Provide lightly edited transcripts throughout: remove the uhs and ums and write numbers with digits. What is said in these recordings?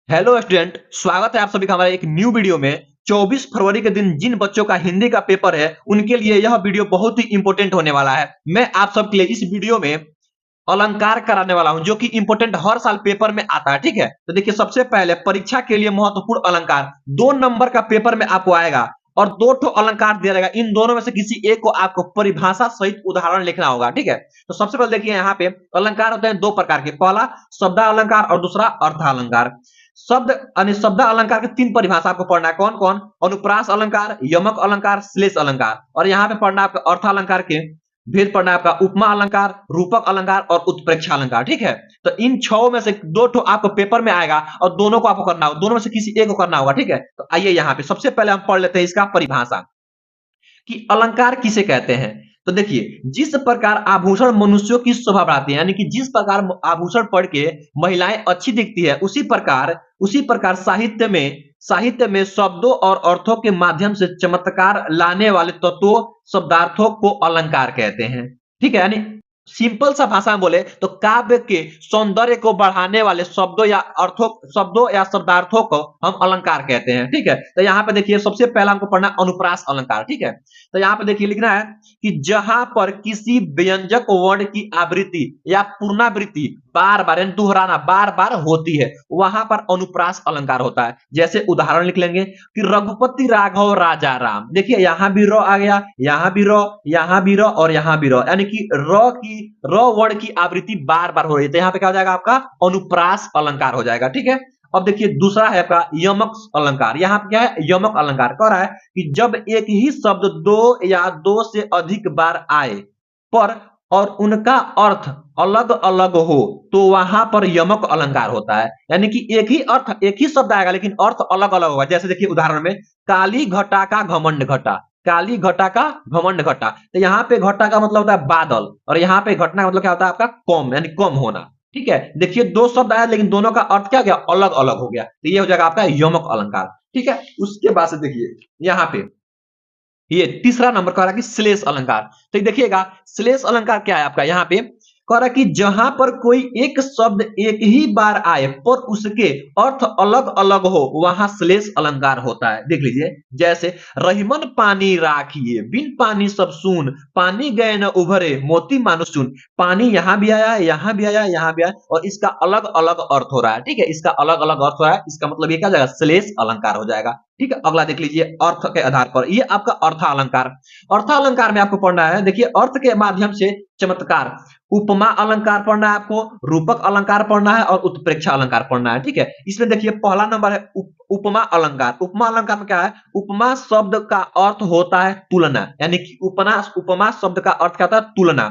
Hello student, स्वागत है आप सभी का हमारे एक न्यू वीडियो में। 24 फरवरी के दिन जिन बच्चों का हिंदी का पेपर है उनके लिए यह वीडियो बहुत ही इंपॉर्टेंट होने वाला है। मैं आप सबके लिए इस वीडियो में अलंकार कराने वाला हूं जो कि इंपॉर्टेंट हर साल पेपर में आता है। ठीक है, तो देखिए सबसे पहले परीक्षा के लिए महत्वपूर्ण अलंकार 2 नंबर का पेपर में आपको आएगा और 2 अलंकार दिया जाएगा। इन दोनों में से किसी एक को आपको परिभाषा सहित उदाहरण लिखना होगा। ठीक है, तो सबसे पहले देखिए यहाँ पे अलंकार होते हैं 2 प्रकार के। पहला शब्दालंकार और दूसरा अर्थालंकार। शब्द यानी शब्द अलंकार के 3 परिभाषा आपको पढ़ना है। कौन कौन? अनुप्रास अलंकार, यमक अलंकार, श्लेष अलंकार। और यहाँ पे पढ़ना है आपका अर्थालंकार के भेद पढ़ना है आपका उपमा अलंकार, रूपक अलंकार और उत्प्रेक्षा अलंकार। ठीक है, तो इन 6 में से 2 आपको पेपर में आएगा और दोनों को आपको करना होगा, दोनों में से किसी एक को करना होगा। ठीक है, तो आइए यहाँ पे सबसे पहले हम पढ़ लेते हैं इसका परिभाषा कि अलंकार किसे कहते हैं। तो देखिए, जिस प्रकार आभूषण मनुष्यों की शोभा बढ़ाती है, यानी कि जिस प्रकार आभूषण पढ़ के महिलाएं अच्छी दिखती है, उसी प्रकार साहित्य में शब्दों और अर्थों के माध्यम से चमत्कार लाने वाले तत्वों शब्दार्थों को अलंकार कहते हैं। ठीक है, यानी सिंपल सा भाषा में बोले तो काव्य के सौंदर्य को बढ़ाने वाले शब्दों या शब्दार्थों को हम अलंकार कहते हैं। ठीक है, तो यहाँ पे देखिए सबसे पहला हमको पढ़ना अनुप्रास अलंकार। ठीक है, तो यहाँ पे देखिए लिखना है कि जहां पर किसी व्यंजक वर्ण की आवृत्ति या पुनरावृत्ति बार बार यानी दोहराना बार बार होती है, वहां पर अनुप्रास अलंकार होता है। जैसे उदाहरण लिख लेंगे कि रघुपति राघव राजा राम। देखिए यहाँ भी र आ गया, यहाँ भी र, यहाँ भी र और यहाँ भी र, यानी कि र वर्ण की आवृत्ति बार बार हो रही है, तो यहाँ पे क्या हो जाएगा आपका अनुप्रास अलंकार हो जाएगा। ठीक है, अब देखिए दूसरा है आपका यमक अलंकार। यहाँ पे क्या है? यमक अलंकार कह रहा है कि जब एक ही शब्द 2 या 2 से अधिक बार आए पर और उनका अर्थ अलग अलग हो तो वहां पर यमक अलंकार होता है। यानी कि एक ही शब्द आएगा लेकिन अर्थ अलग अलग होगा। जैसे देखिए उदाहरण में काली घटा का घमंड घटा, काली घटा का घमंड घटा, तो यहाँ पे घटा का मतलब होता है बादल और यहाँ पे घटना का मतलब क्या होता है आपका कम, यानी कम होना। ठीक है, देखिए 2 शब्द आया लेकिन दोनों का अर्थ क्या हो गया? अलग अलग हो गया, तो ये हो जाएगा आपका यमक अलंकार। ठीक है, उसके बाद से देखिए यहाँ पे ये तीसरा नंबर कह रहा है कि श्लेष अलंकार। तो देखिएगा श्लेष अलंकार क्या है आपका? यहाँ पे कह रहा है कि जहां पर कोई एक शब्द एक ही बार आए पर उसके अर्थ अलग अलग हो वहां श्लेष अलंकार होता है। देख लीजिए, जैसे रहीमन पानी राखिए बिन पानी सब सून, पानी गए न उभरे मोती मानुष चून। पानी यहाँ भी आया, यहाँ भी आया, यहाँ भी आया और इसका अलग अलग अर्थ हो रहा है। ठीक है, इसका अलग अलग अर्थ हो रहा है, इसका मतलब ये क्या हो जाएगा? श्लेष अलंकार हो जाएगा। ठीक है, अगला देख लीजिए अर्थ के आधार पर, ये आपका अर्थालंकार। अर्थालंकार में आपको पढ़ना है, देखिए अर्थ के माध्यम से चमत्कार। उपमा अलंकार पढ़ना है आपको, रूपक अलंकार पढ़ना है और उत्प्रेक्षा अलंकार पढ़ना है। ठीक है, इसमें देखिए पहला नंबर है उपमा अलंकार। उपमा अलंकार में क्या है? उपमा शब्द का अर्थ होता है तुलना, यानी कि उपमा शब्द का अर्थ क्या होता है? तुलना।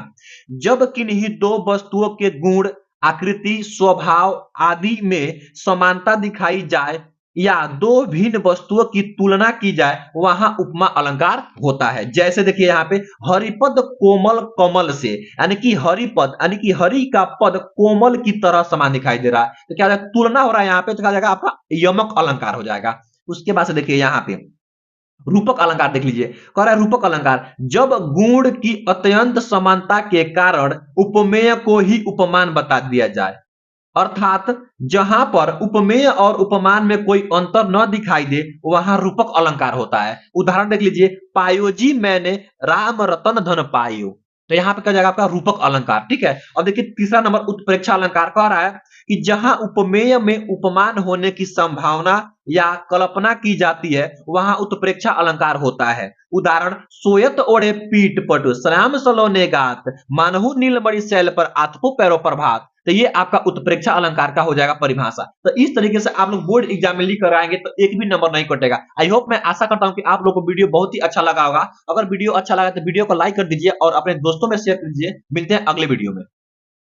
जब किन्हीं 2 वस्तुओं के गुण, आकृति, स्वभाव आदि में समानता दिखाई जाए या 2 भिन्न वस्तुओं की तुलना की जाए वहां उपमा अलंकार होता है। जैसे देखिए यहाँ पे हरिपद कोमल कमल से, यानी कि हरिपद यानी कि हरि का पद कोमल की तरह समान दिखाई दे रहा है, तो क्या तुलना हो रहा है यहाँ पे, तो क्या जाएगा आपका यमक अलंकार हो जाएगा। उसके बाद से देखिए यहाँ पे रूपक अलंकार देख लीजिए, कह रहा है रूपक अलंकार जब गुण की अत्यंत समानता के कारण उपमेय को ही उपमान बता दिया जाए, अर्थात जहां पर उपमेय और उपमान में कोई अंतर न दिखाई दे वहां रूपक अलंकार होता है। उदाहरण देख लीजिए, पायो जी मैंने राम रतन धन पायो, तो यहाँ पे क्या जाएगा आपका रूपक अलंकार। ठीक है, अब देखिए तीसरा नंबर उत्प्रेक्षा अलंकार कह रहा है कि जहां उपमेय में उपमान होने की संभावना या कल्पना की जाती है वहां उत्प्रेक्षा अलंकार होता है। उदाहरण, सोयत ओढ़े पीठ पटु श्याम सलोने गात, मानहु नीलमणि शैल पर आतपो पैरों पर भात। तो ये आपका उत्प्रेक्षा अलंकार का हो जाएगा परिभाषा। तो इस तरीके से आप लोग बोर्ड एग्जाम में लिख कर आएंगे तो एक भी नंबर नहीं कटेगा। आई होप, मैं आशा करता हूं कि आप लोग को वीडियो बहुत ही अच्छा लगा होगा। अगर वीडियो अच्छा लगा तो वीडियो को लाइक कर दीजिए और अपने दोस्तों में शेयर कर दीजिए। मिलते हैं अगले वीडियो में।